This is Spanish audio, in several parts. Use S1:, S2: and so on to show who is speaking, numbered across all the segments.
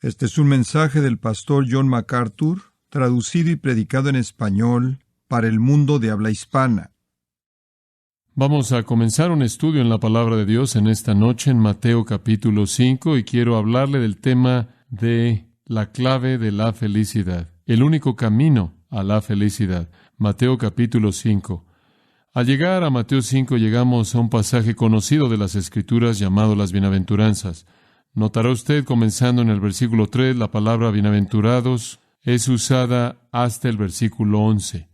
S1: Este es un mensaje del pastor John MacArthur, traducido y predicado en español para el mundo de habla hispana.
S2: Vamos a comenzar un estudio en la Palabra de Dios en esta noche en Mateo capítulo 5 y quiero hablarle del tema de la clave de la felicidad, el único camino a la felicidad. Mateo capítulo 5. Al llegar a Mateo 5 llegamos a un pasaje conocido de las Escrituras llamado las Bienaventuranzas. Notará usted, comenzando en el versículo 3, la palabra bienaventurados es usada hasta el versículo 11.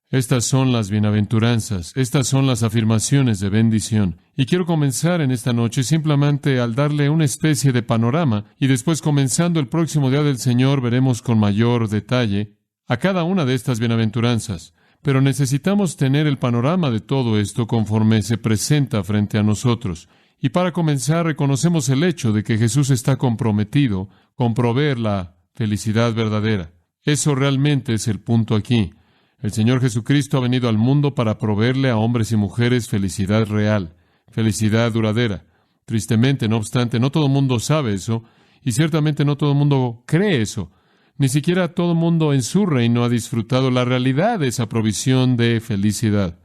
S2: Estas son las bienaventuranzas, estas son las afirmaciones de bendición. Y quiero comenzar en esta noche simplemente al darle una especie de panorama, y después, comenzando el próximo día del Señor, veremos con mayor detalle a cada una de estas bienaventuranzas. Pero necesitamos tener el panorama de todo esto conforme se presenta frente a nosotros. Y para comenzar, reconocemos el hecho de que Jesús está comprometido con proveer la felicidad verdadera. Eso realmente es el punto aquí. El Señor Jesucristo ha venido al mundo para proveerle a hombres y mujeres felicidad real, felicidad duradera. Tristemente, no obstante, no todo el mundo sabe eso, y ciertamente no todo el mundo cree eso. Ni siquiera todo el mundo en su reino ha disfrutado la realidad de esa provisión de felicidad.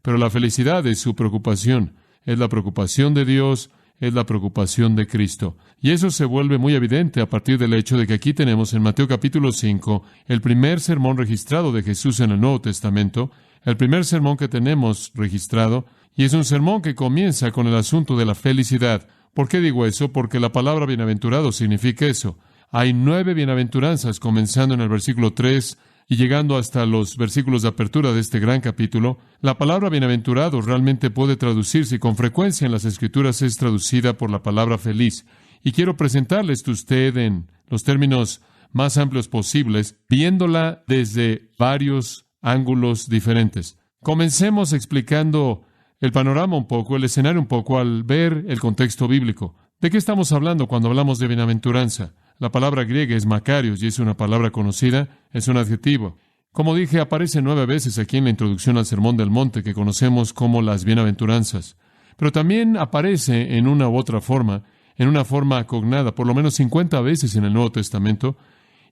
S2: Pero la felicidad es su preocupación. Es la preocupación de Dios, es la preocupación de Cristo. Y eso se vuelve muy evidente a partir del hecho de que aquí tenemos en Mateo capítulo 5 el primer sermón registrado de Jesús en el Nuevo Testamento, el primer sermón que tenemos registrado, y es un sermón que comienza con el asunto de la felicidad. ¿Por qué digo eso? Porque la palabra bienaventurado significa eso. Hay 9 bienaventuranzas comenzando en el versículo 3 y llegando hasta los versículos de apertura de este gran capítulo. La palabra bienaventurado realmente puede traducirse, y con frecuencia en las Escrituras es traducida por la palabra feliz. Y quiero presentarles a usted en los términos más amplios posibles, viéndola desde varios ángulos diferentes. Comencemos explicando el panorama un poco, el escenario un poco, al ver el contexto bíblico. ¿De qué estamos hablando cuando hablamos de bienaventuranza? La palabra griega es makarios y es una palabra conocida, es un adjetivo. Como dije, aparece 9 veces aquí en la introducción al Sermón del Monte, que conocemos como las bienaventuranzas. Pero también aparece en una u otra forma, en una forma cognada, por lo menos 50 veces en el Nuevo Testamento.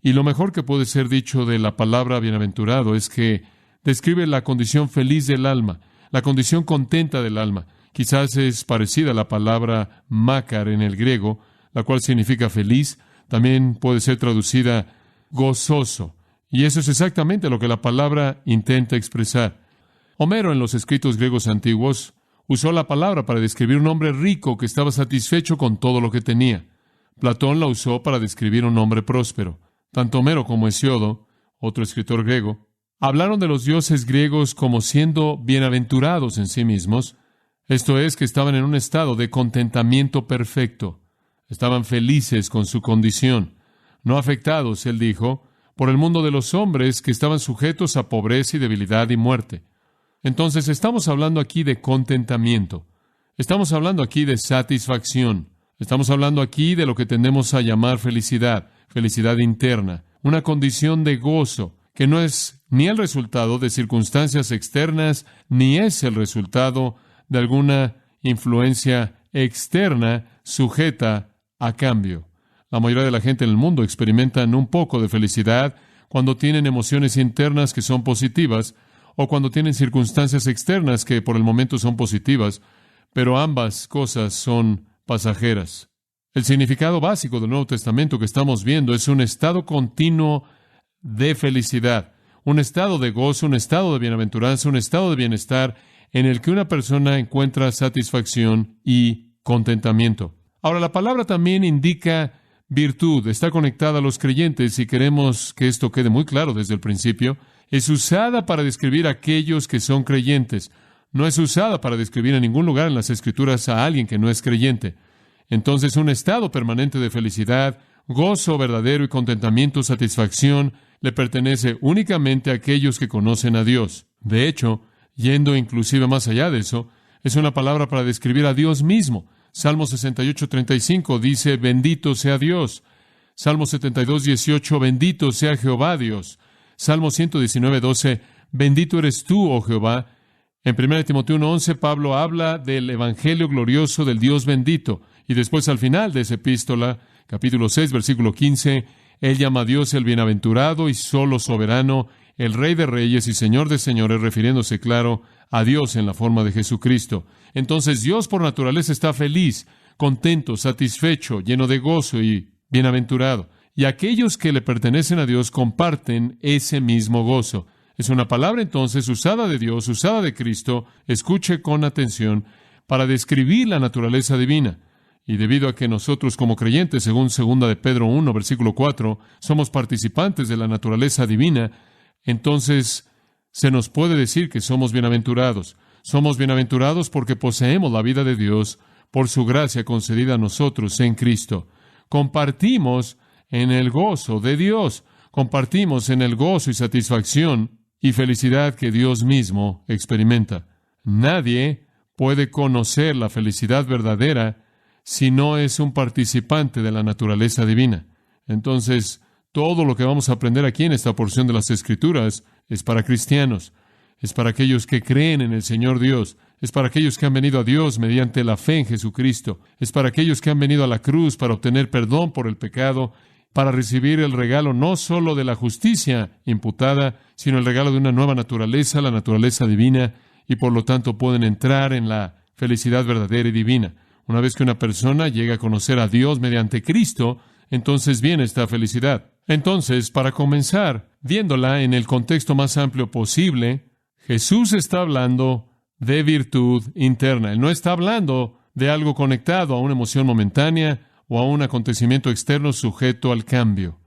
S2: Y lo mejor que puede ser dicho de la palabra bienaventurado es que describe la condición feliz del alma, la condición contenta del alma. Quizás es parecida a la palabra makar en el griego, la cual significa feliz. También puede ser traducida gozoso. Y eso es exactamente lo que la palabra intenta expresar. Homero, en los escritos griegos antiguos, usó la palabra para describir un hombre rico que estaba satisfecho con todo lo que tenía. Platón la usó para describir un hombre próspero. Tanto Homero como Hesíodo, otro escritor griego, hablaron de los dioses griegos como siendo bienaventurados en sí mismos. Esto es, que estaban en un estado de contentamiento perfecto. Estaban felices con su condición, no afectados, él dijo, por el mundo de los hombres que estaban sujetos a pobreza y debilidad y muerte. Entonces, estamos hablando aquí de contentamiento. Estamos hablando aquí de satisfacción. Estamos hablando aquí de lo que tendemos a llamar felicidad, felicidad interna, una condición de gozo que no es ni el resultado de circunstancias externas, ni es el resultado de alguna influencia externa sujeta a cambio. La mayoría de la gente en el mundo experimentan un poco de felicidad cuando tienen emociones internas que son positivas o cuando tienen circunstancias externas que por el momento son positivas, pero ambas cosas son pasajeras. El significado básico del Nuevo Testamento que estamos viendo es un estado continuo de felicidad, un estado de gozo, un estado de bienaventuranza, un estado de bienestar en el que una persona encuentra satisfacción y contentamiento. Ahora, la palabra también indica virtud, está conectada a los creyentes y queremos que esto quede muy claro desde el principio. Es usada para describir a aquellos que son creyentes. No es usada para describir en ningún lugar en las Escrituras a alguien que no es creyente. Entonces, un estado permanente de felicidad, gozo verdadero y contentamiento, satisfacción, le pertenece únicamente a aquellos que conocen a Dios. De hecho, yendo inclusive más allá de eso, es una palabra para describir a Dios mismo. Salmo 68:35 dice, bendito sea Dios. Salmo 72:18, bendito sea Jehová Dios. Salmo 119:12, bendito eres tú, oh Jehová. En 1 Timoteo 1:11, Pablo habla del evangelio glorioso del Dios bendito. Y después, al final de esa epístola, capítulo 6, versículo 15, Él llama a Dios el bienaventurado y solo soberano, el Rey de reyes y Señor de señores, refiriéndose, claro, a Dios en la forma de Jesucristo. Entonces, Dios por naturaleza está feliz, contento, satisfecho, lleno de gozo y bienaventurado. Y aquellos que le pertenecen a Dios comparten ese mismo gozo. Es una palabra entonces usada de Dios, usada de Cristo, escuche con atención, para describir la naturaleza divina. Y debido a que nosotros como creyentes, según 2 de Pedro 1, versículo 4, somos participantes de la naturaleza divina, entonces se nos puede decir que somos bienaventurados. Somos bienaventurados porque poseemos la vida de Dios por su gracia concedida a nosotros en Cristo. Compartimos en el gozo de Dios. Compartimos en el gozo y satisfacción y felicidad que Dios mismo experimenta. Nadie puede conocer la felicidad verdadera si no es un participante de la naturaleza divina. Entonces, todo lo que vamos a aprender aquí en esta porción de las Escrituras es para cristianos, es para aquellos que creen en el Señor Dios, es para aquellos que han venido a Dios mediante la fe en Jesucristo, es para aquellos que han venido a la cruz para obtener perdón por el pecado, para recibir el regalo no solo de la justicia imputada, sino el regalo de una nueva naturaleza, la naturaleza divina, y por lo tanto pueden entrar en la felicidad verdadera y divina. Una vez que una persona llega a conocer a Dios mediante Cristo, entonces viene esta felicidad. Entonces, para comenzar, viéndola en el contexto más amplio posible, Jesús está hablando de virtud interna. Él no está hablando de algo conectado a una emoción momentánea o a un acontecimiento externo sujeto al cambio.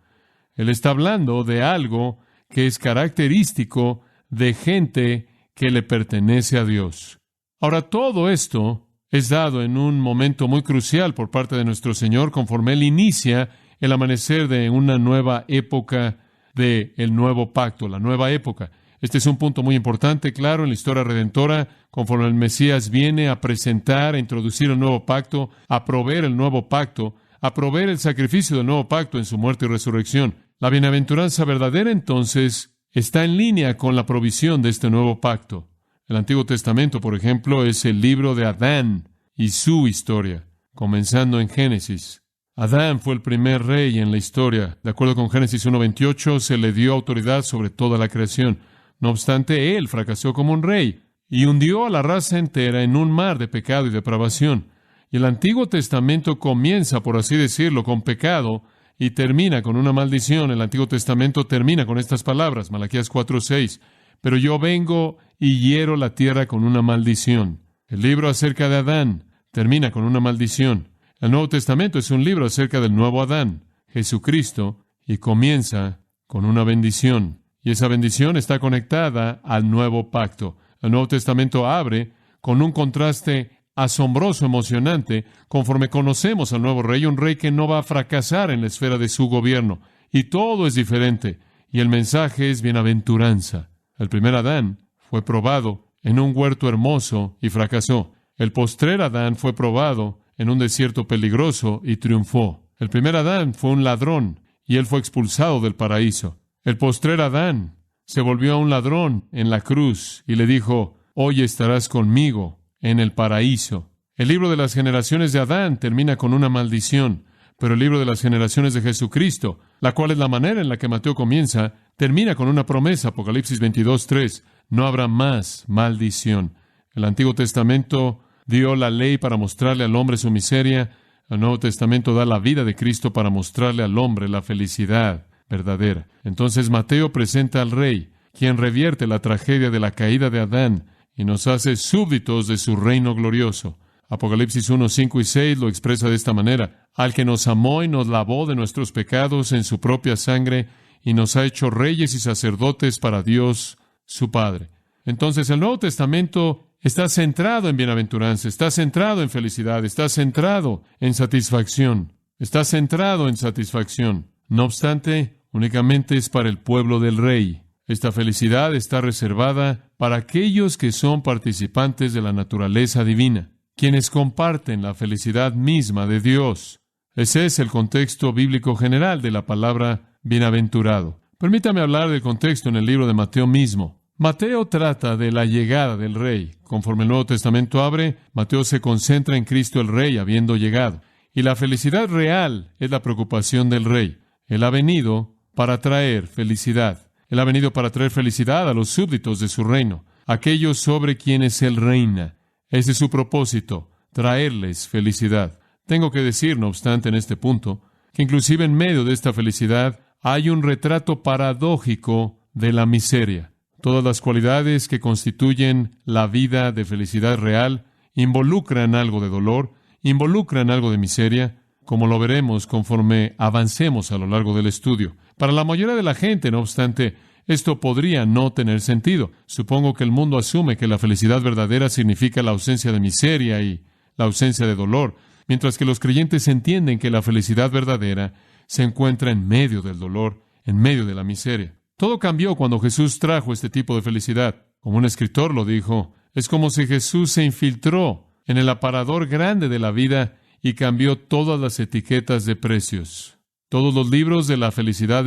S2: Él está hablando de algo que es característico de gente que le pertenece a Dios. Ahora, todo esto es dado en un momento muy crucial por parte de nuestro Señor, conforme Él inicia el amanecer de una nueva época del nuevo pacto, la nueva época. Este es un punto muy importante, claro, en la historia redentora, conforme el Mesías viene a presentar, a introducir el nuevo pacto, a proveer el nuevo pacto, a proveer el sacrificio del nuevo pacto en su muerte y resurrección. La bienaventuranza verdadera, entonces, está en línea con la provisión de este nuevo pacto. El Antiguo Testamento, por ejemplo, es el libro de Adán y su historia, comenzando en Génesis. Adán fue el primer rey en la historia. De acuerdo con Génesis 1:28, se le dio autoridad sobre toda la creación. No obstante, él fracasó como un rey y hundió a la raza entera en un mar de pecado y depravación. Y el Antiguo Testamento comienza, por así decirlo, con pecado y termina con una maldición. El Antiguo Testamento termina con estas palabras, Malaquías 4:6. Pero yo vengo y hiero la tierra con una maldición. El libro acerca de Adán termina con una maldición. El Nuevo Testamento es un libro acerca del nuevo Adán, Jesucristo, y comienza con una bendición. Y esa bendición está conectada al nuevo pacto. El Nuevo Testamento abre con un contraste asombroso, emocionante, conforme conocemos al nuevo rey, un rey que no va a fracasar en la esfera de su gobierno. Y todo es diferente. Y el mensaje es bienaventuranza. El primer Adán fue probado en un huerto hermoso y fracasó. El postrer Adán fue probado en un desierto peligroso y triunfó. El primer Adán fue un ladrón y él fue expulsado del paraíso. El postrer Adán se volvió un ladrón en la cruz y le dijo, hoy estarás conmigo en el paraíso. El libro de las generaciones de Adán termina con una maldición, pero el libro de las generaciones de Jesucristo, la cual es la manera en la que Mateo comienza, termina con una promesa, Apocalipsis 22:3, no habrá más maldición. El Antiguo Testamento dio la ley para mostrarle al hombre su miseria. El Nuevo Testamento da la vida de Cristo para mostrarle al hombre la felicidad verdadera. Entonces Mateo presenta al Rey, quien revierte la tragedia de la caída de Adán y nos hace súbditos de su reino glorioso. Apocalipsis 1:5 y 6 lo expresa de esta manera: al que nos amó y nos lavó de nuestros pecados en su propia sangre y nos ha hecho reyes y sacerdotes para Dios su Padre. Entonces el Nuevo Testamento está centrado en bienaventuranza, está centrado en felicidad, está centrado en satisfacción, está centrado en satisfacción. No obstante, únicamente es para el pueblo del Rey. Esta felicidad está reservada para aquellos que son participantes de la naturaleza divina, quienes comparten la felicidad misma de Dios. Ese es el contexto bíblico general de la palabra bienaventurado. Permítame hablar del contexto en el libro de Mateo mismo. Mateo trata de la llegada del Rey. Conforme el Nuevo Testamento abre, Mateo se concentra en Cristo el Rey habiendo llegado. Y la felicidad real es la preocupación del Rey. Él ha venido para traer felicidad. Él ha venido para traer felicidad a los súbditos de su reino, aquellos sobre quienes Él reina. Ese es su propósito, traerles felicidad. Tengo que decir, no obstante, en este punto, que inclusive en medio de esta felicidad hay un retrato paradójico de la miseria. Todas las cualidades que constituyen la vida de felicidad real involucran algo de dolor, involucran algo de miseria, como lo veremos conforme avancemos a lo largo del estudio. Para la mayoría de la gente, no obstante, esto podría no tener sentido. Supongo que el mundo asume que la felicidad verdadera significa la ausencia de miseria y la ausencia de dolor, mientras que los creyentes entienden que la felicidad verdadera se encuentra en medio del dolor, en medio de la miseria. Todo cambió cuando Jesús trajo este tipo de felicidad. Como un escritor lo dijo, es como si Jesús se infiltró en el aparador grande de la vida y cambió todas las etiquetas de precios. Todos los libros de la felicidad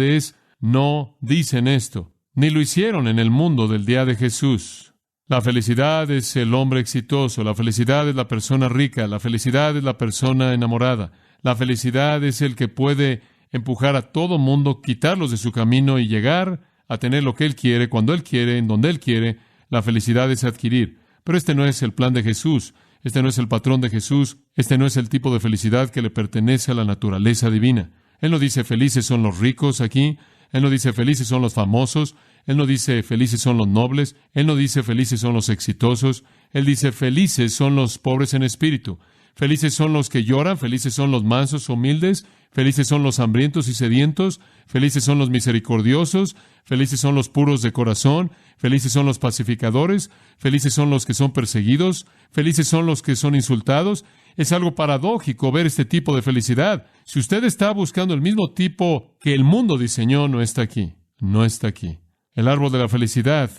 S2: no dicen esto, ni lo hicieron en el mundo del día de Jesús. La felicidad es el hombre exitoso, la felicidad es la persona rica, la felicidad es la persona enamorada, la felicidad es el que puede empujar a todo mundo, quitarlos de su camino y llegar a tener lo que Él quiere, cuando Él quiere, en donde Él quiere. La felicidad es adquirir. Pero este no es el plan de Jesús, este no es el patrón de Jesús, este no es el tipo de felicidad que le pertenece a la naturaleza divina. Él no dice felices son los ricos aquí, Él no dice felices son los famosos, Él no dice felices son los nobles, Él no dice felices son los exitosos, Él dice felices son los pobres en espíritu, felices son los que lloran, felices son los mansos, humildes, felices son los hambrientos y sedientos, felices son los misericordiosos, felices son los puros de corazón, felices son los pacificadores, felices son los que son perseguidos, felices son los que son insultados. Es algo paradójico ver este tipo de felicidad. Si usted está buscando el mismo tipo que el mundo diseñó, no está aquí. No está aquí. El árbol de la felicidad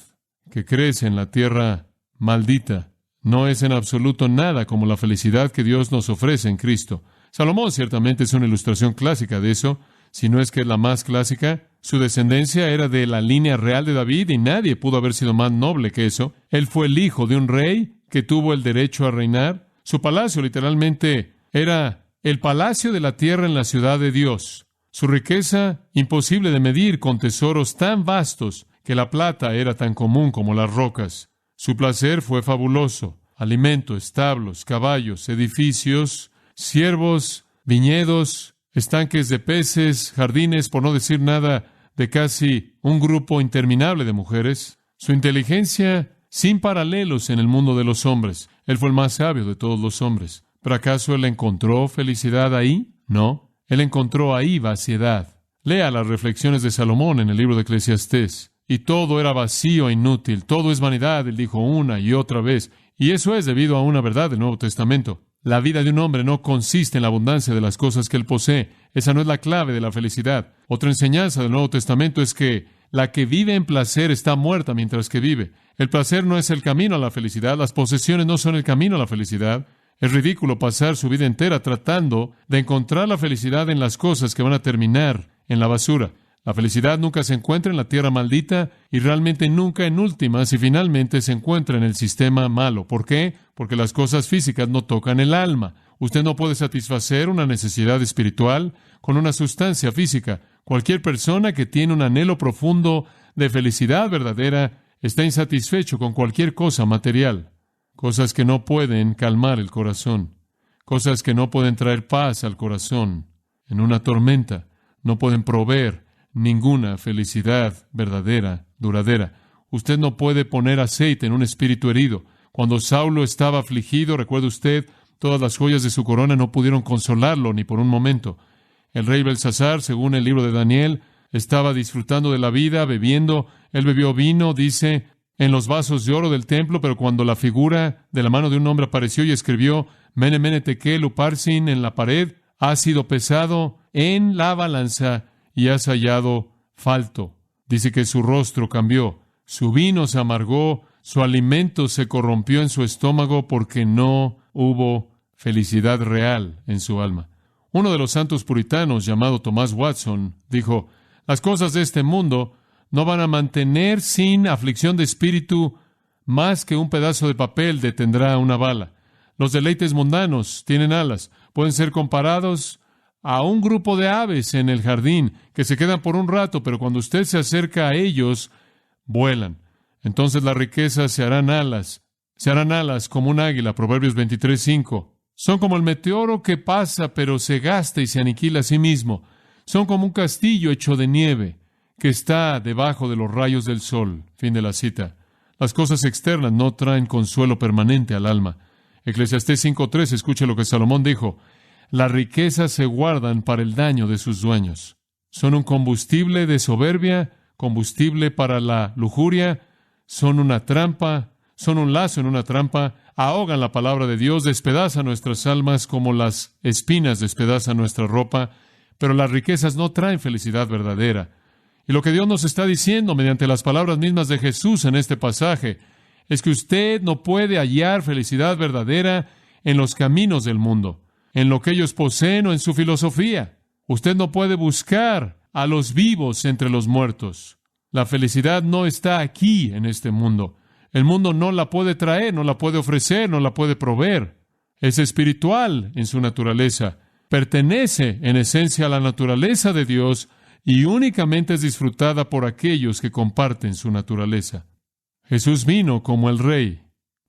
S2: que crece en la tierra maldita no es en absoluto nada como la felicidad que Dios nos ofrece en Cristo. Salomón ciertamente es una ilustración clásica de eso, si no es que es la más clásica. Su descendencia era de la línea real de David y nadie pudo haber sido más noble que eso. Él fue el hijo de un rey que tuvo el derecho a reinar. Su palacio literalmente era el palacio de la tierra en la ciudad de Dios. Su riqueza imposible de medir con tesoros tan vastos que la plata era tan común como las rocas. Su placer fue fabuloso. Alimento, establos, caballos, edificios, siervos, viñedos, estanques de peces, jardines, por no decir nada de casi un grupo interminable de mujeres. Su inteligencia sin paralelos en el mundo de los hombres. Él fue el más sabio de todos los hombres. ¿Pero acaso Él encontró felicidad ahí? No. Él encontró ahí vaciedad. Lea las reflexiones de Salomón en el libro de Eclesiastés. Y todo era vacío e inútil. Todo es vanidad, él dijo una y otra vez. Y eso es debido a una verdad del Nuevo Testamento. La vida de un hombre no consiste en la abundancia de las cosas que él posee. Esa no es la clave de la felicidad. Otra enseñanza del Nuevo Testamento es que la que vive en placer está muerta mientras que vive. El placer no es el camino a la felicidad. Las posesiones no son el camino a la felicidad. Es ridículo pasar su vida entera tratando de encontrar la felicidad en las cosas que van a terminar en la basura. La felicidad nunca se encuentra en la tierra maldita y realmente nunca en últimas y finalmente se encuentra en el sistema malo. ¿Por qué? Porque las cosas físicas no tocan el alma. Usted no puede satisfacer una necesidad espiritual con una sustancia física. Cualquier persona que tiene un anhelo profundo de felicidad verdadera está insatisfecho con cualquier cosa material. Cosas que no pueden calmar el corazón. Cosas que no pueden traer paz al corazón. En una tormenta no pueden proveer ninguna felicidad verdadera, duradera. Usted no puede poner aceite en un espíritu herido. Cuando Saulo estaba afligido, recuerde usted, todas las joyas de su corona no pudieron consolarlo ni por un momento. El rey Belsasar, según el libro de Daniel, estaba disfrutando de la vida, bebiendo. Él bebió vino, dice, en los vasos de oro del templo, pero cuando la figura de la mano de un hombre apareció y escribió Mene, Mene, Tekel, Uparsin en la pared, ha sido pesado en la balanza y has hallado falto. Dice que su rostro cambió, su vino se amargó, su alimento se corrompió en su estómago porque no hubo felicidad real en su alma. Uno de los santos puritanos, llamado Thomas Watson, dijo, las cosas de este mundo no van a mantener sin aflicción de espíritu más que un pedazo de papel detendrá una bala. Los deleites mundanos tienen alas. Pueden ser comparados a un grupo de aves en el jardín que se quedan por un rato, pero cuando usted se acerca a ellos, vuelan. Entonces las riquezas se harán alas como un águila. Proverbios 23:5. Son como el meteoro que pasa, pero se gasta y se aniquila a sí mismo. Son como un castillo hecho de nieve que está debajo de los rayos del sol. Fin de la cita. Las cosas externas no traen consuelo permanente al alma. Eclesiastés 5:3, escuche lo que Salomón dijo: las riquezas se guardan para el daño de sus dueños. Son un combustible de soberbia, combustible para la lujuria, son una trampa, son un lazo en una trampa, ahogan la palabra de Dios, despedazan nuestras almas como las espinas despedazan nuestra ropa, pero las riquezas no traen felicidad verdadera. Y lo que Dios nos está diciendo mediante las palabras mismas de Jesús en este pasaje es que usted no puede hallar felicidad verdadera en los caminos del mundo, en lo que ellos poseen o en su filosofía. Usted no puede buscar a los vivos entre los muertos. La felicidad no está aquí en este mundo. El mundo no la puede traer, no la puede ofrecer, no la puede proveer. Es espiritual en su naturaleza. Pertenece en esencia a la naturaleza de Dios y únicamente es disfrutada por aquellos que comparten su naturaleza. Jesús vino como el Rey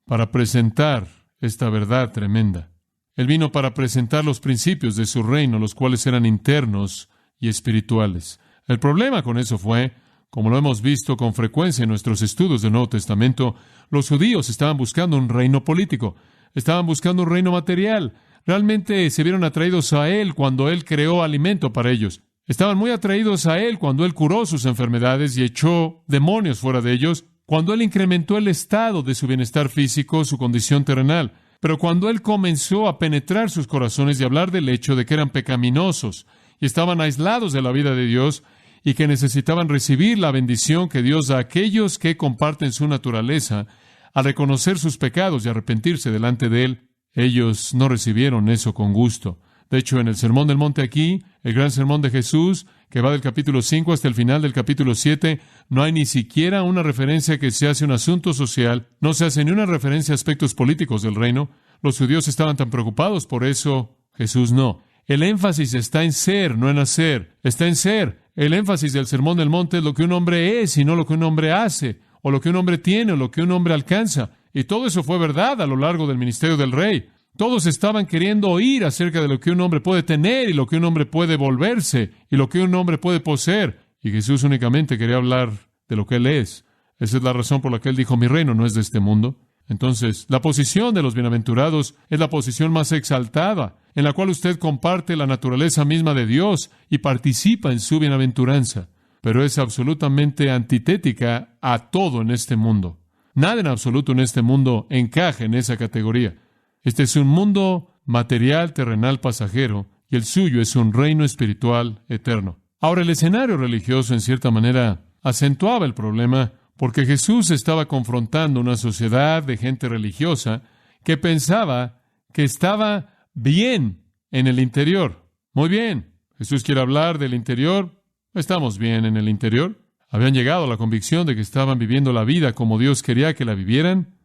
S2: para presentar esta verdad tremenda. Él vino para presentar los principios de su reino, los cuales eran internos y espirituales. El problema con eso fue, como lo hemos visto con frecuencia en nuestros estudios del Nuevo Testamento, los judíos estaban buscando un reino político, estaban buscando un reino material. Realmente se vieron atraídos a Él cuando Él creó alimento para ellos. Estaban muy atraídos a Él cuando Él curó sus enfermedades y echó demonios fuera de ellos, cuando Él incrementó el estado de su bienestar físico, su condición terrenal. Pero cuando Él comenzó a penetrar sus corazones y hablar del hecho de que eran pecaminosos y estaban aislados de la vida de Dios y que necesitaban recibir la bendición que Dios da a aquellos que comparten su naturaleza, al reconocer sus pecados y arrepentirse delante de Él, ellos no recibieron eso con gusto. De hecho, en el Sermón del Monte aquí, el gran sermón de Jesús, que va del capítulo 5 hasta el final del capítulo 7, no hay ni siquiera una referencia que se hace a un asunto social, no se hace ni una referencia a aspectos políticos del reino. Los judíos estaban tan preocupados por eso, Jesús no. El énfasis está en ser, no en hacer. Está en ser. El énfasis del Sermón del Monte es lo que un hombre es y no lo que un hombre hace, o lo que un hombre tiene o lo que un hombre alcanza. Y todo eso fue verdad a lo largo del ministerio del Rey. Todos estaban queriendo oír acerca de lo que un hombre puede tener y lo que un hombre puede volverse y lo que un hombre puede poseer. Y Jesús únicamente quería hablar de lo que Él es. Esa es la razón por la que Él dijo: mi reino no es de este mundo. Entonces, la posición de los bienaventurados es la posición más exaltada, en la cual usted comparte la naturaleza misma de Dios y participa en su bienaventuranza. Pero es absolutamente antitética a todo en este mundo. Nada en absoluto en este mundo encaja en esa categoría. Este es un mundo material, terrenal, pasajero, y el suyo es un reino espiritual eterno. Ahora, el escenario religioso, en cierta manera, acentuaba el problema, porque Jesús estaba confrontando una sociedad de gente religiosa que pensaba que estaba bien en el interior. Muy bien, Jesús quiere hablar del interior. Estamos bien en el interior. Habían llegado a la convicción de que estaban viviendo la vida como Dios quería que la vivieran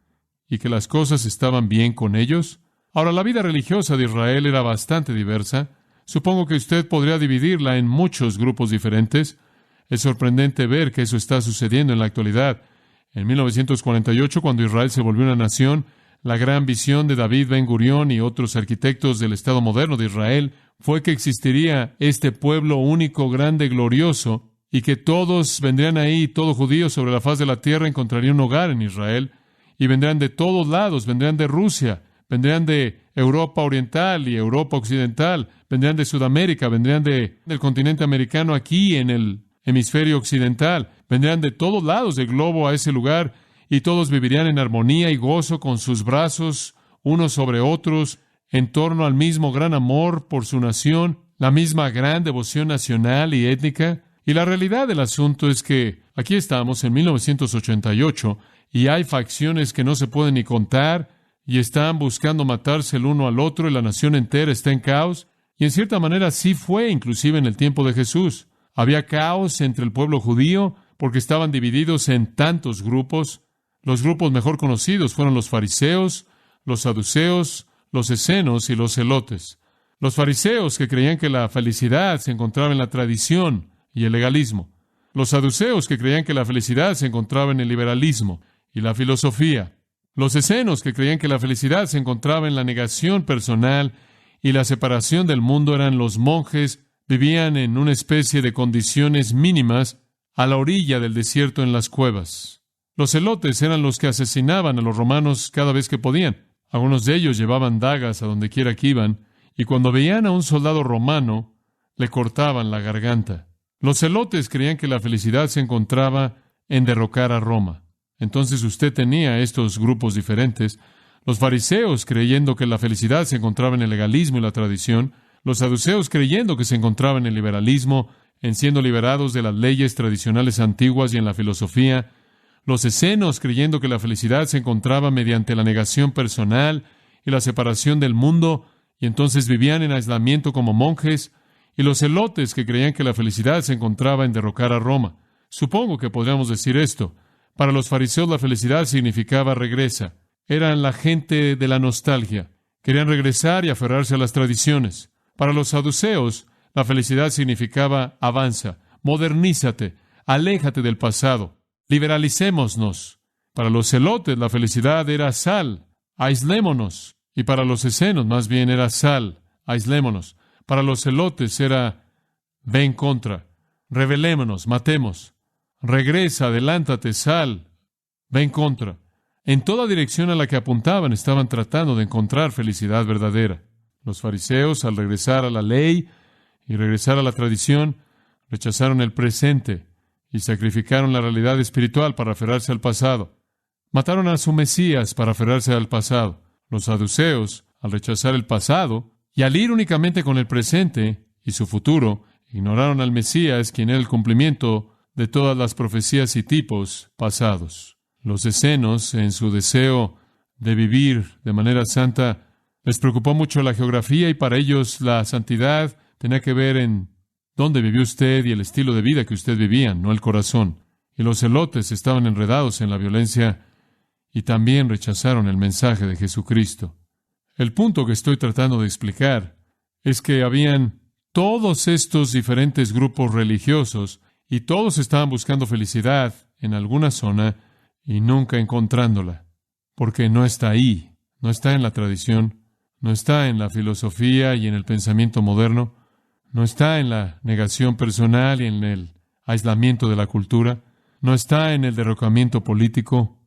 S2: y que las cosas estaban bien con ellos. Ahora, la vida religiosa de Israel era bastante diversa. Supongo que usted podría dividirla en muchos grupos diferentes. Es sorprendente ver que eso está sucediendo en la actualidad. En 1948, cuando Israel se volvió una nación, la gran visión de David Ben-Gurión y otros arquitectos del Estado moderno de Israel fue que existiría este pueblo único, grande, glorioso, y que todos vendrían ahí, todo judío sobre la faz de la tierra encontraría un hogar en Israel, y vendrían de todos lados, vendrían de Rusia, vendrían de Europa Oriental y Europa Occidental, vendrían de Sudamérica, vendrían del continente americano aquí en el hemisferio occidental, vendrían de todos lados del globo a ese lugar, y todos vivirían en armonía y gozo con sus brazos unos sobre otros, en torno al mismo gran amor por su nación, la misma gran devoción nacional y étnica. Y la realidad del asunto es que aquí estamos en 1988 y hay facciones que no se pueden ni contar y están buscando matarse el uno al otro y la nación entera está en caos. Y en cierta manera así fue inclusive en el tiempo de Jesús. Había caos entre el pueblo judío porque estaban divididos en tantos grupos. Los grupos mejor conocidos fueron los fariseos, los saduceos, los escenos y los celotes. Los fariseos, que creían que la felicidad se encontraba en la tradición y el legalismo. Los saduceos, que creían que la felicidad se encontraba en el liberalismo y la filosofía. Los escenos, que creían que la felicidad se encontraba en la negación personal y la separación del mundo, eran los monjes, vivían en una especie de condiciones mínimas a la orilla del desierto en las cuevas. Los celotes eran los que asesinaban a los romanos cada vez que podían. Algunos de ellos llevaban dagas a donde quiera que iban, y cuando veían a un soldado romano, le cortaban la garganta. Los celotes creían que la felicidad se encontraba en derrocar a Roma. Entonces usted tenía estos grupos diferentes. Los fariseos creyendo que la felicidad se encontraba en el legalismo y la tradición. Los saduceos creyendo que se encontraba en el liberalismo, en siendo liberados de las leyes tradicionales antiguas y en la filosofía. Los escenos creyendo que la felicidad se encontraba mediante la negación personal y la separación del mundo, y entonces vivían en aislamiento como monjes. Y los celotes, que creían que la felicidad se encontraba en derrocar a Roma. Supongo que podríamos decir esto. Para los fariseos la felicidad significaba regresa. Eran la gente de la nostalgia. Querían regresar y aferrarse a las tradiciones. Para los saduceos la felicidad significaba avanza, modernízate, aléjate del pasado, liberalicémonos. Para los celotes la felicidad era sal, aislémonos. Y para los escenos más bien era sal, aislémonos. Para los celotes era ve en contra, rebelémonos, matemos, regresa, adelántate, sal, ve en contra. En toda dirección a la que apuntaban estaban tratando de encontrar felicidad verdadera. Los fariseos, al regresar a la ley y regresar a la tradición, rechazaron el presente y sacrificaron la realidad espiritual para aferrarse al pasado. Mataron a su Mesías para aferrarse al pasado. Los saduceos, al rechazar el pasado y al ir únicamente con el presente y su futuro, ignoraron al Mesías, quien era el cumplimiento de todas las profecías y tipos pasados. Los escenos, en su deseo de vivir de manera santa, les preocupó mucho la geografía, y para ellos la santidad tenía que ver en dónde vivió usted y el estilo de vida que usted vivía, no el corazón. Y los celotes estaban enredados en la violencia y también rechazaron el mensaje de Jesucristo. El punto que estoy tratando de explicar es que habían todos estos diferentes grupos religiosos y todos estaban buscando felicidad en alguna zona y nunca encontrándola, porque no está ahí, no está en la tradición, no está en la filosofía y en el pensamiento moderno, no está en la negación personal y en el aislamiento de la cultura, no está en el derrocamiento político.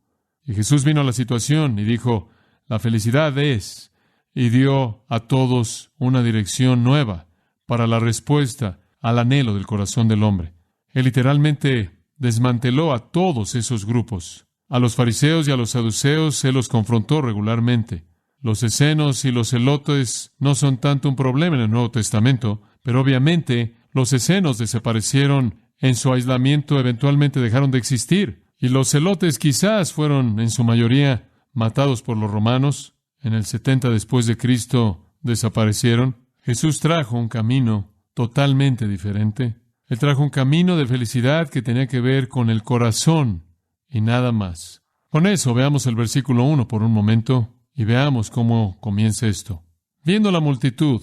S2: Y Jesús vino a la situación y dijo, la felicidad es, y dio a todos una dirección nueva para la respuesta al anhelo del corazón del hombre. Él literalmente desmanteló a todos esos grupos. A los fariseos y a los saduceos Él los confrontó regularmente. Los escenos y los celotes no son tanto un problema en el Nuevo Testamento, pero obviamente los escenos desaparecieron en su aislamiento, eventualmente dejaron de existir. Y los celotes quizás fueron en su mayoría matados por los romanos. En el 70 después de Cristo desaparecieron. Jesús trajo un camino totalmente diferente. Él trajo un camino de felicidad que tenía que ver con el corazón y nada más. Con eso veamos el versículo 1 por un momento y veamos cómo comienza esto. Viendo la multitud,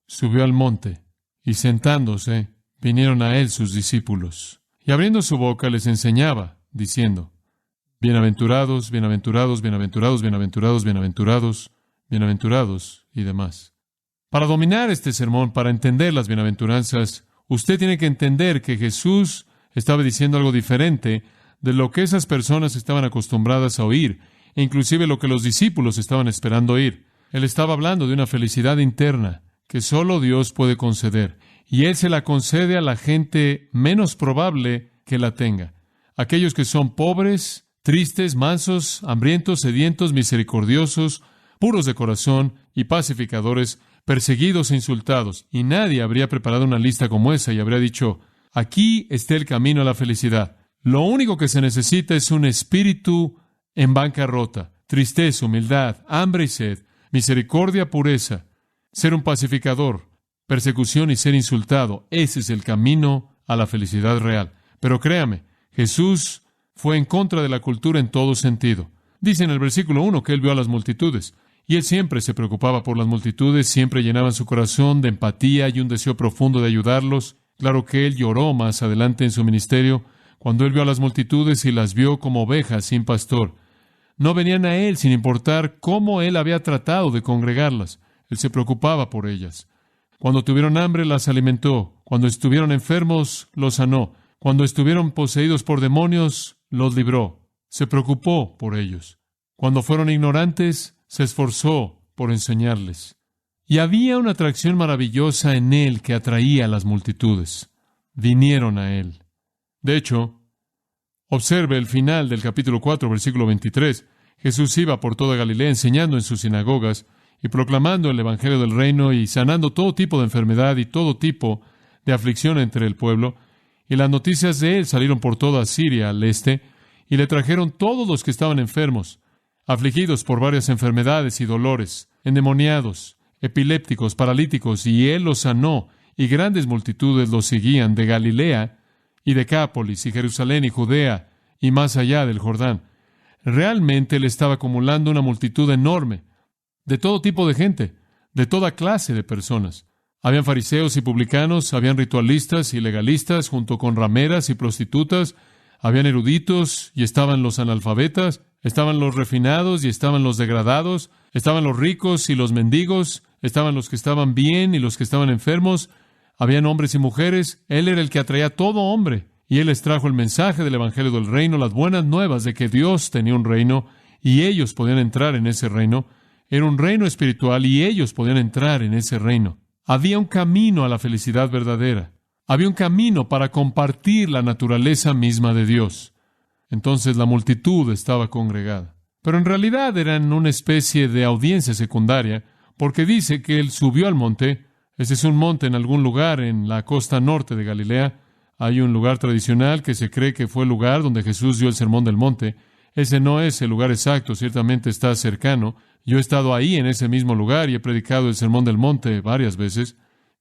S2: subió al monte y sentándose, vinieron a él sus discípulos. Y abriendo su boca les enseñaba, diciendo, bienaventurados, bienaventurados, bienaventurados, bienaventurados, bienaventurados, bienaventurados y demás. Para dominar este sermón, para entender las bienaventuranzas, usted tiene que entender que Jesús estaba diciendo algo diferente de lo que esas personas estaban acostumbradas a oír, e inclusive lo que los discípulos estaban esperando oír. Él estaba hablando de una felicidad interna que solo Dios puede conceder, y Él se la concede a la gente menos probable que la tenga. Aquellos que son pobres, tristes, mansos, hambrientos, sedientos, misericordiosos, puros de corazón y pacificadores, perseguidos e insultados. Y nadie habría preparado una lista como esa y habría dicho, aquí está el camino a la felicidad. Lo único que se necesita es un espíritu en bancarrota, tristeza, humildad, hambre y sed, misericordia, pureza, ser un pacificador, persecución y ser insultado. Ese es el camino a la felicidad real. Pero créame, Jesús fue en contra de la cultura en todo sentido. Dice en el versículo 1 que Él vio a las multitudes. Y Él siempre se preocupaba por las multitudes, siempre llenaban su corazón de empatía y un deseo profundo de ayudarlos. Claro que Él lloró más adelante en su ministerio, cuando Él vio a las multitudes y las vio como ovejas sin pastor. No venían a Él sin importar cómo Él había tratado de congregarlas. Él se preocupaba por ellas. Cuando tuvieron hambre, las alimentó. Cuando estuvieron enfermos, los sanó. Cuando estuvieron poseídos por demonios, los libró. Se preocupó por ellos. Cuando fueron ignorantes, se esforzó por enseñarles. Y había una atracción maravillosa en Él que atraía a las multitudes. Vinieron a Él. De hecho, observe el final del capítulo 4, versículo 23. Jesús iba por toda Galilea enseñando en sus sinagogas y proclamando el Evangelio del Reino y sanando todo tipo de enfermedad y todo tipo de aflicción entre el pueblo. Y las noticias de Él salieron por toda Siria al este y le trajeron todos los que estaban enfermos, afligidos por varias enfermedades y dolores, endemoniados, epilépticos, paralíticos, y Él los sanó, y grandes multitudes los seguían de Galilea y Decápolis, y Jerusalén, y Judea, y más allá del Jordán. Realmente Él estaba acumulando una multitud enorme, de todo tipo de gente, de toda clase de personas. Habían fariseos y publicanos, habían ritualistas y legalistas, junto con rameras y prostitutas, habían eruditos y estaban los analfabetas, estaban los refinados y estaban los degradados, estaban los ricos y los mendigos, estaban los que estaban bien y los que estaban enfermos, habían hombres y mujeres. Él era el que atraía a todo hombre, y Él les trajo el mensaje del Evangelio del Reino, las buenas nuevas de que Dios tenía un reino, y ellos podían entrar en ese reino. Era un reino espiritual, y ellos podían entrar en ese reino. Había un camino a la felicidad verdadera. Había un camino para compartir la naturaleza misma de Dios. Entonces la multitud estaba congregada. Pero en realidad eran una especie de audiencia secundaria, porque dice que Él subió al monte. Ese es un monte en algún lugar en la costa norte de Galilea. Hay un lugar tradicional que se cree que fue el lugar donde Jesús dio el sermón del monte. Ese no es el lugar exacto, ciertamente está cercano. Yo he estado ahí en ese mismo lugar y he predicado el sermón del monte varias veces.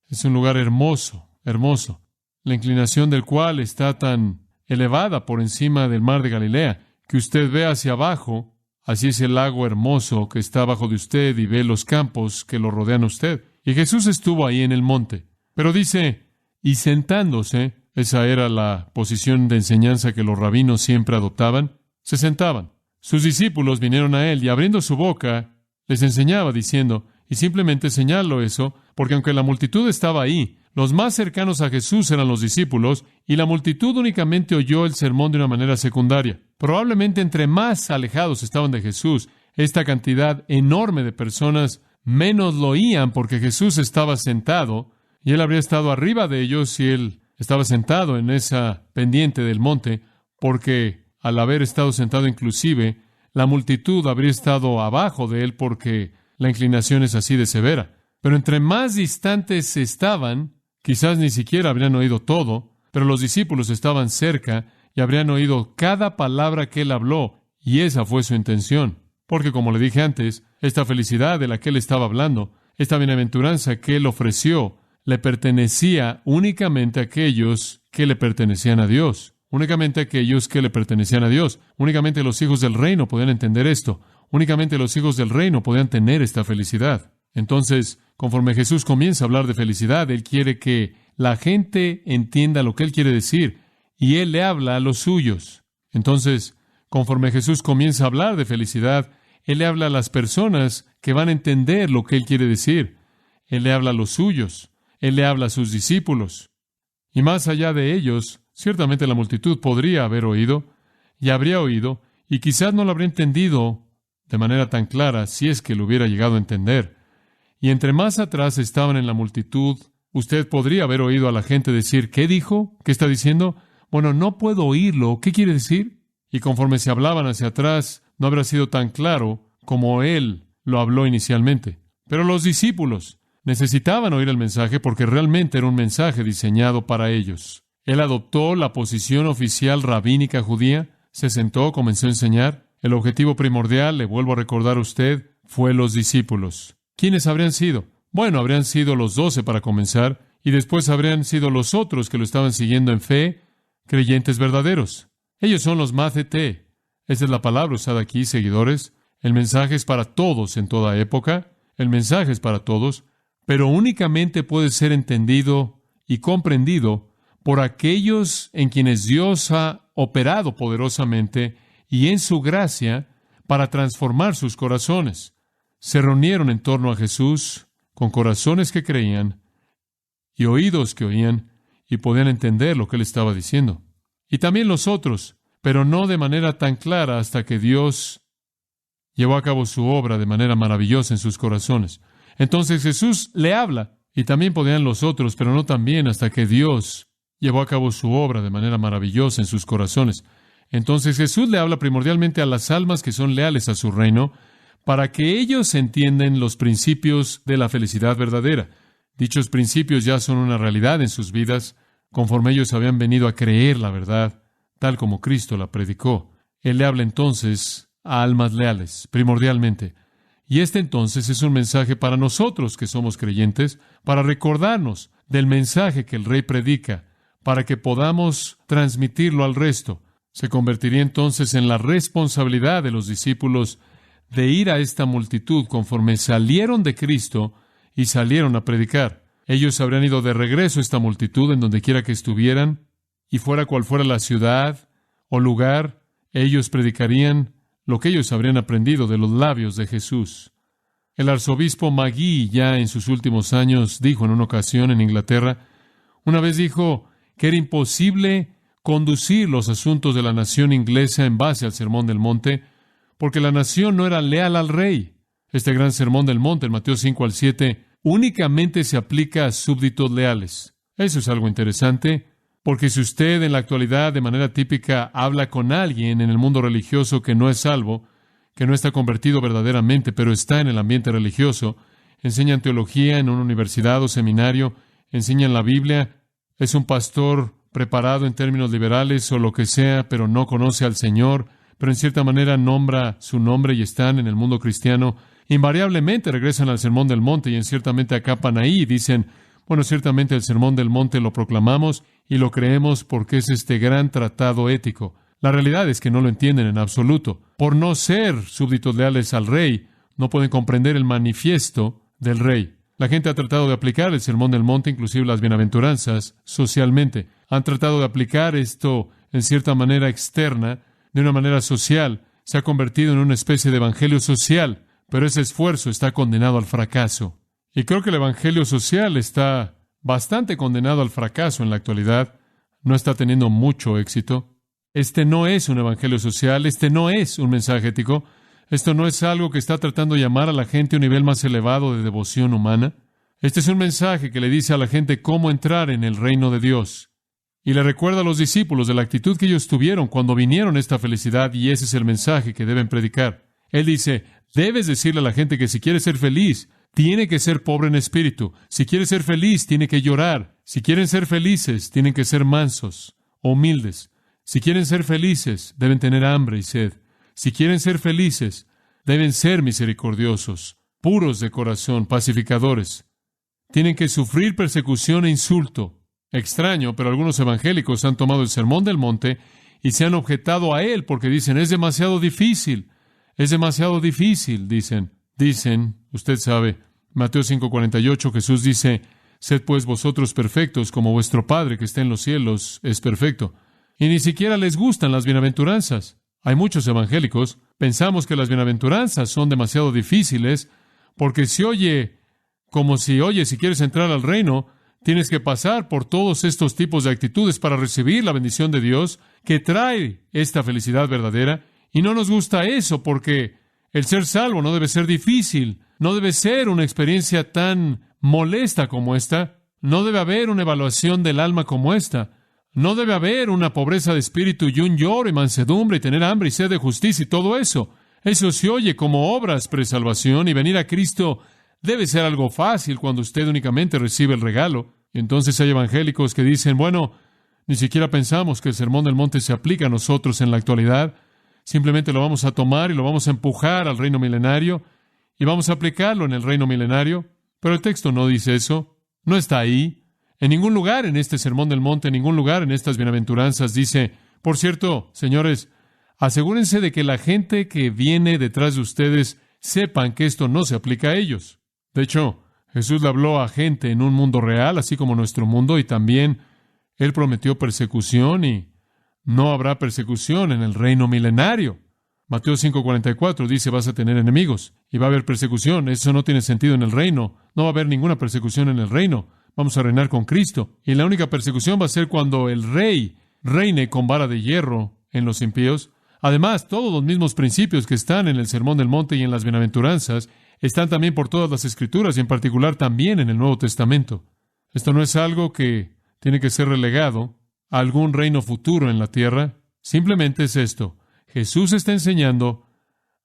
S2: Es un lugar hermoso, hermoso, la inclinación del cual está tan elevada por encima del mar de Galilea, que usted ve hacia abajo, así es el lago hermoso que está abajo de usted y ve los campos que lo rodean a usted. Y Jesús estuvo ahí en el monte. Pero dice, y sentándose, esa era la posición de enseñanza que los rabinos siempre adoptaban, se sentaban. Sus discípulos vinieron a Él y abriendo su boca, les enseñaba diciendo, y simplemente señalo eso, porque aunque la multitud estaba ahí, los más cercanos a Jesús eran los discípulos, y la multitud únicamente oyó el sermón de una manera secundaria. Probablemente entre más alejados estaban de Jesús, esta cantidad enorme de personas menos lo oían porque Jesús estaba sentado, y Él habría estado arriba de ellos y Él estaba sentado en esa pendiente del monte, porque al haber estado sentado inclusive, la multitud habría estado abajo de Él porque la inclinación es así de severa. Pero entre más distantes estaban, quizás ni siquiera habrían oído todo, pero los discípulos estaban cerca y habrían oído cada palabra que Él habló, y esa fue su intención. Porque, como le dije antes, esta felicidad de la que Él estaba hablando, esta bienaventuranza que Él ofreció, le pertenecía únicamente a aquellos que le pertenecían a Dios. Únicamente a aquellos que le pertenecían a Dios. Únicamente los hijos del reino podían entender esto. Únicamente los hijos del reino podían tener esta felicidad. Entonces, conforme Jesús comienza a hablar de felicidad, Él quiere que la gente entienda lo que Él quiere decir, y Él le habla a los suyos. Entonces, conforme Jesús comienza a hablar de felicidad, Él le habla a las personas que van a entender lo que Él quiere decir. Él le habla a los suyos. Él le habla a sus discípulos. Y más allá de ellos, ciertamente la multitud podría haber oído, y habría oído, y quizás no lo habría entendido de manera tan clara si es que lo hubiera llegado a entender. Y entre más atrás estaban en la multitud, usted podría haber oído a la gente decir, ¿qué dijo? ¿Qué está diciendo? Bueno, no puedo oírlo. ¿Qué quiere decir? Y conforme se hablaban hacia atrás, no habrá sido tan claro como Él lo habló inicialmente. Pero los discípulos necesitaban oír el mensaje porque realmente era un mensaje diseñado para ellos. Él adoptó la posición oficial rabínica judía, se sentó, comenzó a enseñar. El objetivo primordial, le vuelvo a recordar a usted, fue los discípulos. ¿Quiénes habrían sido? Bueno, habrían sido los 12 para comenzar, y después habrían sido los otros que lo estaban siguiendo en fe, creyentes verdaderos. Ellos son los Mathete. Esa es la palabra usada aquí, seguidores. El mensaje es para todos en toda época. El mensaje es para todos, pero únicamente puede ser entendido y comprendido por aquellos en quienes Dios ha operado poderosamente y en su gracia para transformar sus corazones. Se reunieron en torno a Jesús con corazones que creían y oídos que oían y podían entender lo que Él estaba diciendo. Y también los otros, pero no de manera tan clara hasta que Dios llevó a cabo su obra de manera maravillosa en sus corazones. Entonces Jesús le habla, y también podían los otros, pero no tan bien hasta que Dios llevó a cabo su obra de manera maravillosa en sus corazones. Entonces Jesús le habla primordialmente a las almas que son leales a su reino, para que ellos entiendan los principios de la felicidad verdadera. Dichos principios ya son una realidad en sus vidas, conforme ellos habían venido a creer la verdad, tal como Cristo la predicó. Él le habla entonces a almas leales, primordialmente. Y este entonces es un mensaje para nosotros que somos creyentes, para recordarnos del mensaje que el Rey predica, para que podamos transmitirlo al resto. Se convertiría entonces en la responsabilidad de los discípulos de ir a esta multitud conforme salieron de Cristo y salieron a predicar. Ellos habrían ido de regreso a esta multitud en donde quiera que estuvieran, y fuera cual fuera la ciudad o lugar, ellos predicarían lo que ellos habrían aprendido de los labios de Jesús. El arzobispo Magee, ya en sus últimos años, dijo en una ocasión en Inglaterra, una vez dijo que era imposible conducir los asuntos de la nación inglesa en base al Sermón del Monte, porque la nación no era leal al rey. Este gran Sermón del Monte, en Mateo 5 al 7, únicamente se aplica a súbditos leales. Eso es algo interesante, porque si usted en la actualidad de manera típica habla con alguien en el mundo religioso que no es salvo, que no está convertido verdaderamente, pero está en el ambiente religioso, enseñan teología en una universidad o seminario, enseñan la Biblia, es un pastor preparado en términos liberales o lo que sea, pero no conoce al Señor, pero en cierta manera nombra su nombre y están en el mundo cristiano, invariablemente regresan al Sermón del Monte y ciertamente acapan ahí y dicen, bueno, ciertamente el Sermón del Monte lo proclamamos y lo creemos porque es este gran tratado ético. La realidad es que no lo entienden en absoluto. Por no ser súbditos leales al rey, no pueden comprender el manifiesto del rey. La gente ha tratado de aplicar el Sermón del Monte, inclusive las bienaventuranzas, socialmente. Han tratado de aplicar esto en cierta manera externa, de una manera social. Se ha convertido en una especie de evangelio social, pero ese esfuerzo está condenado al fracaso. Y creo que el evangelio social está bastante condenado al fracaso en la actualidad. No está teniendo mucho éxito. Este no es un evangelio social, este no es un mensaje ético. Esto no es algo que está tratando de llamar a la gente a un nivel más elevado de devoción humana. Este es un mensaje que le dice a la gente cómo entrar en el reino de Dios. Y le recuerda a los discípulos de la actitud que ellos tuvieron cuando vinieron a esta felicidad, y ese es el mensaje que deben predicar. Él dice, debes decirle a la gente que si quiere ser feliz, tiene que ser pobre en espíritu. Si quiere ser feliz, tiene que llorar. Si quieren ser felices, tienen que ser mansos, humildes. Si quieren ser felices, deben tener hambre y sed. Si quieren ser felices, deben ser misericordiosos, puros de corazón, pacificadores. Tienen que sufrir persecución e insulto. Extraño, pero algunos evangélicos han tomado el Sermón del Monte y se han objetado a él porque dicen, es demasiado difícil, dicen, usted sabe, Mateo 5:48, Jesús dice, sed pues vosotros perfectos como vuestro Padre que está en los cielos es perfecto. Y ni siquiera les gustan las bienaventuranzas. Hay muchos evangélicos, pensamos que las bienaventuranzas son demasiado difíciles porque se oye como si quieres entrar al reino, tienes que pasar por todos estos tipos de actitudes para recibir la bendición de Dios que trae esta felicidad verdadera. Y no nos gusta eso porque el ser salvo no debe ser difícil, no debe ser una experiencia tan molesta como esta, no debe haber una evaluación del alma como esta, no debe haber una pobreza de espíritu y un lloro y mansedumbre y tener hambre y sed de justicia y todo eso. Eso se oye como obras presalvación y venir a Cristo debe ser algo fácil cuando usted únicamente recibe el regalo. Y entonces hay evangélicos que dicen, bueno, ni siquiera pensamos que el Sermón del Monte se aplica a nosotros en la actualidad. Simplemente lo vamos a tomar y lo vamos a empujar al reino milenario y vamos a aplicarlo en el reino milenario. Pero el texto no dice eso. No está ahí. En ningún lugar en este Sermón del Monte, en ningún lugar en estas bienaventuranzas dice, por cierto, señores, Asegúrense de que la gente que viene detrás de ustedes sepan que esto no se aplica a ellos. De hecho, Jesús le habló a gente en un mundo real, así como nuestro mundo, y también Él prometió persecución y no habrá persecución en el reino milenario. Mateo 5:44 dice, vas a tener enemigos y va a haber persecución. Eso no tiene sentido en el reino. No va a haber ninguna persecución en el reino. Vamos a reinar con Cristo. Y la única persecución va a ser cuando el rey reine con vara de hierro en los impíos. Además, todos los mismos principios que están en el Sermón del Monte y en las Bienaventuranzas están también por todas las Escrituras y en particular también en el Nuevo Testamento. Esto no es algo que tiene que ser relegado a algún reino futuro en la tierra. Simplemente es esto. Jesús está enseñando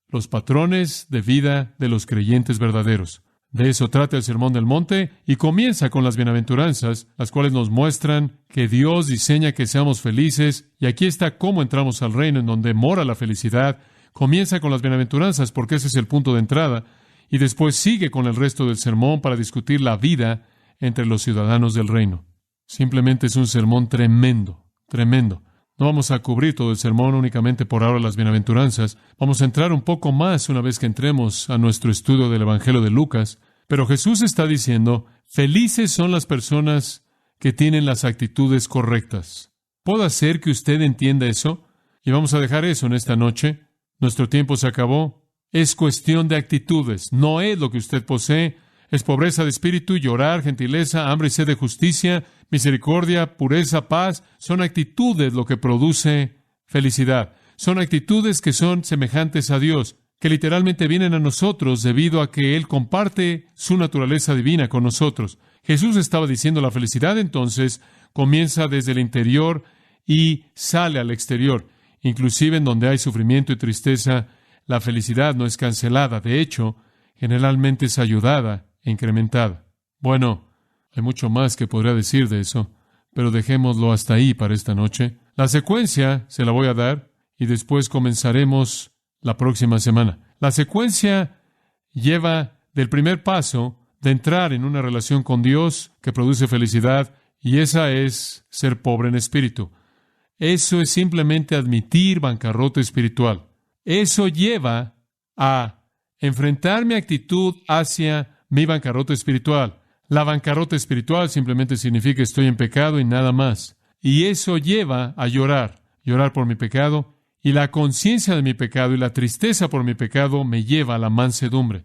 S2: los patrones de vida de los creyentes verdaderos. De eso trata el Sermón del Monte y comienza con las Bienaventuranzas, las cuales nos muestran que Dios diseña que seamos felices, y aquí está cómo entramos al reino en donde mora la felicidad. Comienza con las Bienaventuranzas porque ese es el punto de entrada, y después sigue con el resto del sermón para discutir la vida entre los ciudadanos del reino. Simplemente es un sermón tremendo, tremendo. No vamos a cubrir todo el sermón únicamente por ahora las Bienaventuranzas. Vamos a entrar un poco más una vez que entremos a nuestro estudio del Evangelio de Lucas. Pero Jesús está diciendo, felices son las personas que tienen las actitudes correctas. ¿Puedo hacer que usted entienda eso? Y vamos a dejar eso en esta noche. Nuestro tiempo se acabó. Es cuestión de actitudes. No es lo que usted posee. Es pobreza de espíritu, llorar, gentileza, hambre y sed de justicia, misericordia, pureza, paz. Son actitudes lo que produce felicidad. Son actitudes que son semejantes a Dios, que literalmente vienen a nosotros debido a que Él comparte su naturaleza divina con nosotros. Jesús estaba diciendo la felicidad entonces comienza desde el interior y sale al exterior. Inclusive en donde hay sufrimiento y tristeza, la felicidad no es cancelada. De hecho, generalmente es ayudada e incrementada. Bueno, hay mucho más que podría decir de eso, pero dejémoslo hasta ahí para esta noche. La secuencia se la voy a dar y después comenzaremos la próxima semana. La secuencia lleva del primer paso de entrar en una relación con Dios que produce felicidad, y esa es ser pobre en espíritu. Eso es simplemente admitir bancarrota espiritual. Eso lleva a enfrentar mi actitud hacia mi bancarrota espiritual. La bancarrota espiritual simplemente significa estoy en pecado y nada más. Y eso lleva a llorar por mi pecado, y la conciencia de mi pecado y la tristeza por mi pecado me lleva a la mansedumbre.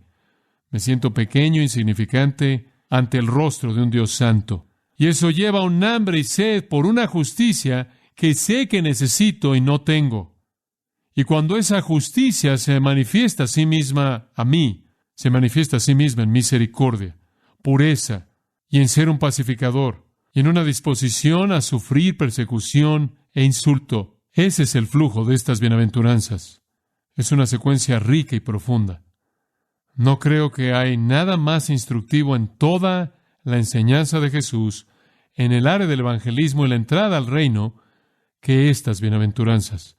S2: Me siento pequeño, insignificante, ante el rostro de un Dios santo. Y eso lleva a un hambre y sed por una justicia que sé que necesito y no tengo. Y cuando esa justicia se manifiesta a sí misma a mí, se manifiesta a sí misma en misericordia, pureza y en ser un pacificador, y en una disposición a sufrir persecución e insulto. Ese es el flujo de estas bienaventuranzas. Es una secuencia rica y profunda. No creo que hay nada más instructivo en toda la enseñanza de Jesús en el área del evangelismo y la entrada al reino que estas bienaventuranzas.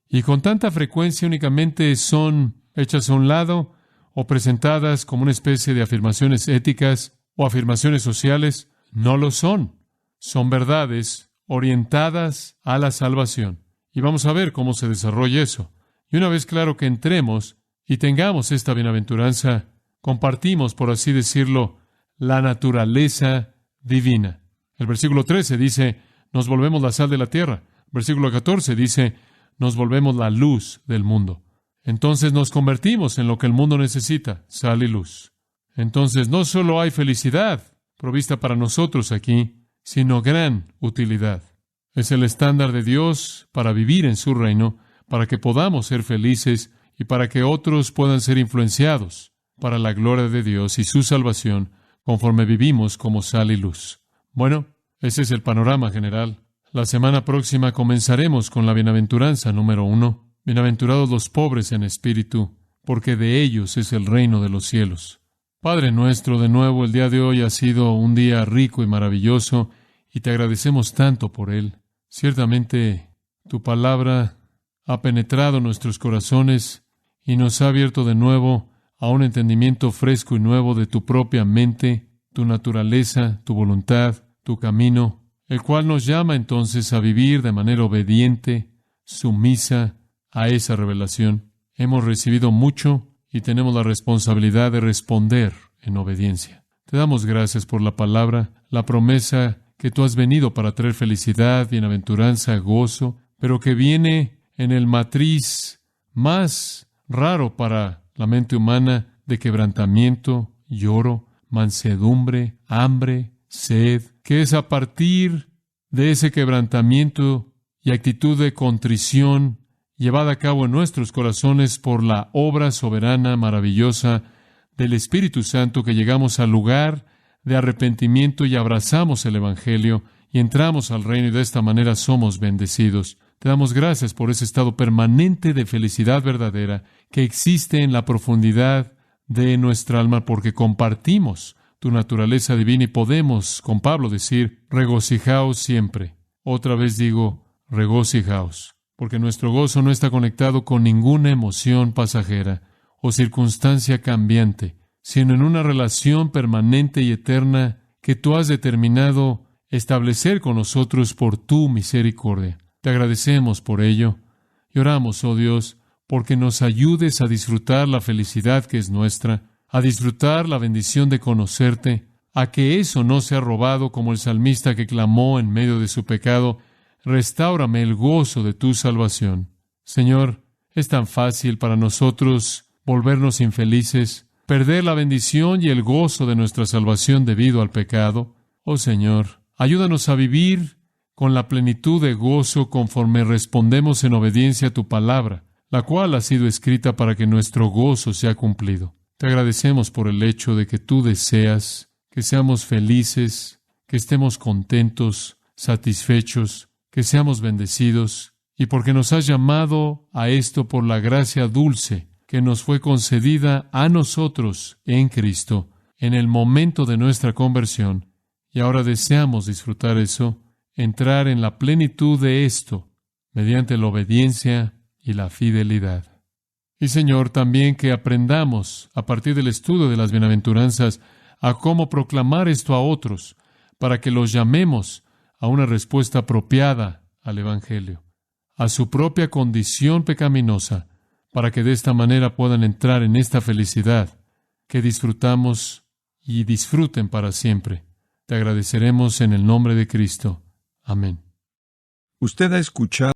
S2: Y con tanta frecuencia únicamente son hechas a un lado o presentadas como una especie de afirmaciones éticas o afirmaciones sociales. No lo son. Son verdades orientadas a la salvación. Y vamos a ver cómo se desarrolla eso. Y una vez claro que entremos y tengamos esta bienaventuranza, compartimos, por así decirlo, la naturaleza divina. El versículo 13 dice, nos volvemos la sal de la tierra. El versículo 14 dice, nos volvemos la luz del mundo. Entonces nos convertimos en lo que el mundo necesita, sal y luz. Entonces no solo hay felicidad provista para nosotros aquí, sino gran utilidad. Es el estándar de Dios para vivir en su reino, para que podamos ser felices y para que otros puedan ser influenciados para la gloria de Dios y su salvación conforme vivimos como sal y luz. Bueno, ese es el panorama general. La semana próxima comenzaremos con la bienaventuranza número 1. Bienaventurados los pobres en espíritu, porque de ellos es el reino de los cielos. Padre nuestro, de nuevo, el día de hoy ha sido un día rico y maravilloso, y te agradecemos tanto por él. Ciertamente, tu palabra ha penetrado nuestros corazones y nos ha abierto de nuevo a un entendimiento fresco y nuevo de tu propia mente, tu naturaleza, tu voluntad, tu camino, el cual nos llama entonces a vivir de manera obediente, sumisa, a esa revelación. Hemos recibido mucho y tenemos la responsabilidad de responder en obediencia. Te damos gracias por la palabra, la promesa que tú has venido para traer felicidad, bienaventuranza, gozo, pero que viene en el matriz más raro para la mente humana de quebrantamiento, lloro, mansedumbre, hambre, sed, que es a partir de ese quebrantamiento y actitud de contrición llevada a cabo en nuestros corazones por la obra soberana, maravillosa del Espíritu Santo, que llegamos al lugar de arrepentimiento y abrazamos el Evangelio y entramos al reino, y de esta manera somos bendecidos. Te damos gracias por ese estado permanente de felicidad verdadera que existe en la profundidad de nuestra alma, porque compartimos tu naturaleza divina y podemos, con Pablo, decir, regocijaos siempre. Otra vez digo, regocijaos, porque nuestro gozo no está conectado con ninguna emoción pasajera o circunstancia cambiante, sino en una relación permanente y eterna que tú has determinado establecer con nosotros por tu misericordia. Te agradecemos por ello y oramos, oh Dios, porque nos ayudes a disfrutar la felicidad que es nuestra, a disfrutar la bendición de conocerte, a que eso no sea robado como el salmista que clamó en medio de su pecado, restáurame el gozo de tu salvación. Señor, es tan fácil para nosotros volvernos infelices, perder la bendición y el gozo de nuestra salvación debido al pecado. Oh Señor, ayúdanos a vivir con la plenitud de gozo conforme respondemos en obediencia a tu palabra, la cual ha sido escrita para que nuestro gozo sea cumplido. Te agradecemos por el hecho de que tú deseas que seamos felices, que estemos contentos, satisfechos, que seamos bendecidos, y porque nos has llamado a esto por la gracia dulce que nos fue concedida a nosotros en Cristo en el momento de nuestra conversión. Y ahora deseamos disfrutar eso, entrar en la plenitud de esto, mediante la obediencia y la fidelidad. Y Señor, también que aprendamos, a partir del estudio de las bienaventuranzas, a cómo proclamar esto a otros, para que los llamemos a una respuesta apropiada al Evangelio, a su propia condición pecaminosa, para que de esta manera puedan entrar en esta felicidad que disfrutamos y disfruten para siempre. Te agradeceremos en el nombre de Cristo. Amén.
S1: Usted ha escuchado